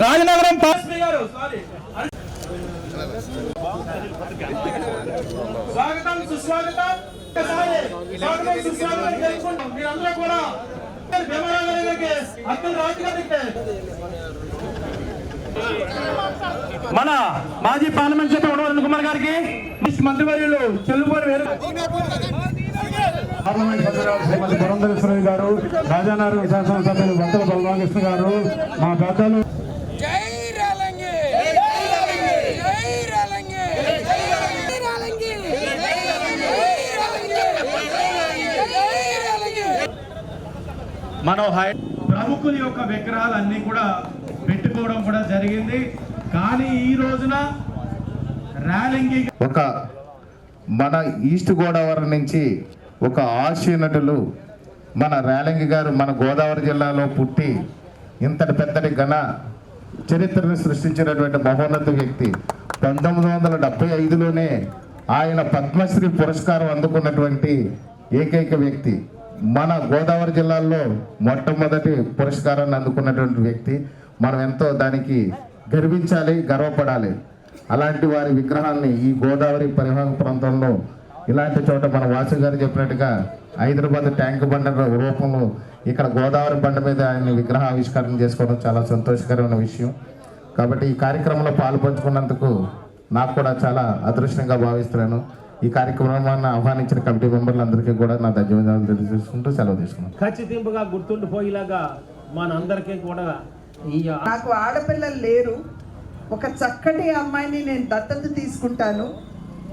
రాజనగరం స్వాగతం సుస్వాగతం మీరందరూ కూడా మన మాజీ పార్లమెంట్ సభ్యుడు ఉడవల్ కుమార్ గారికి మంత్రివర్యులు చెల్లుబోని పార్లమెంట్ సభ్యురాలు శ్రీమతి పురంధరేశ్వరి గారు, రాజానగరం శాసనసభ్యులు వంతల బలరామకృష్ణ గారు, మా పెద్దలు మనం ప్రముఖుల యొక్క విగ్రహాలన్నీ కూడా పెట్టుకోవడం కూడా జరిగింది. కానీ ఈ రోజున ర్యాలింగి ఒక మన ఈస్ట్ గోదావరి నుంచి ఒక హాస్య నటులు మన ర్యాలింగి గారు మన గోదావరి జిల్లాలో పుట్టి ఇంతటి పెద్దటి ఘన చరిత్రను సృష్టించినటువంటి మహోన్నత వ్యక్తి. 1975లోనే ఆయన పద్మశ్రీ పురస్కారం అందుకున్నటువంటి ఏకైక వ్యక్తి. మన గోదావరి జిల్లాలో మొట్టమొదటి పురస్కారాన్ని అందుకున్నటువంటి వ్యక్తి. మనం ఎంతో దానికి గర్వించాలి, గర్వపడాలి. అలాంటి వారి విగ్రహాన్ని ఈ గోదావరి పరివాహక ప్రాంతంలో ఇలాంటి చోట మన వాసు గారు చెప్పినట్టుగా హైదరాబాద్ ట్యాంక్ బండ రూపంలో ఇక్కడ గోదావరి బండ మీద ఆయన విగ్రహ ఆవిష్కరణ చేసుకోవడం చాలా సంతోషకరమైన విషయం. కాబట్టి ఈ కార్యక్రమంలో పాల్పంచుకున్నందుకు నాకు కూడా చాలా అదృష్టంగా భావిస్తున్నాను. ఈ కార్యక్రమాన్ని ఆహ్వానించిన కమిటీ మెంబర్లందరికీ కూడా నా ధన్యవాదాలు తెలియజేసుకుంటూ సెలవు తీసుకున్నాను. ఖచ్చితంగా గుర్తుండిపోయేలాగా మనందరికీ కూడా నాకు ఆడపిల్లలు లేరు. ఒక చక్కటి అమ్మాయిని నేను దత్తత తీసుకుంటాను.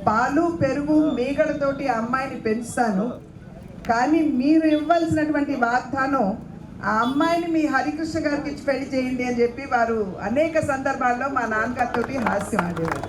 పాలు పెరుగు మీగడతోటి అమ్మాయిని పెంచుతాను. కానీ మీరు ఇవ్వాల్సినటువంటి వాగ్దానం ఆ అమ్మాయిని మీ హరికృష్ణ గారికి ఇచ్చి పెళ్లి చేయండి అని చెప్పి వారు అనేక సందర్భాల్లో మా నాన్నగారితో హాస్యం ఆడేవారు.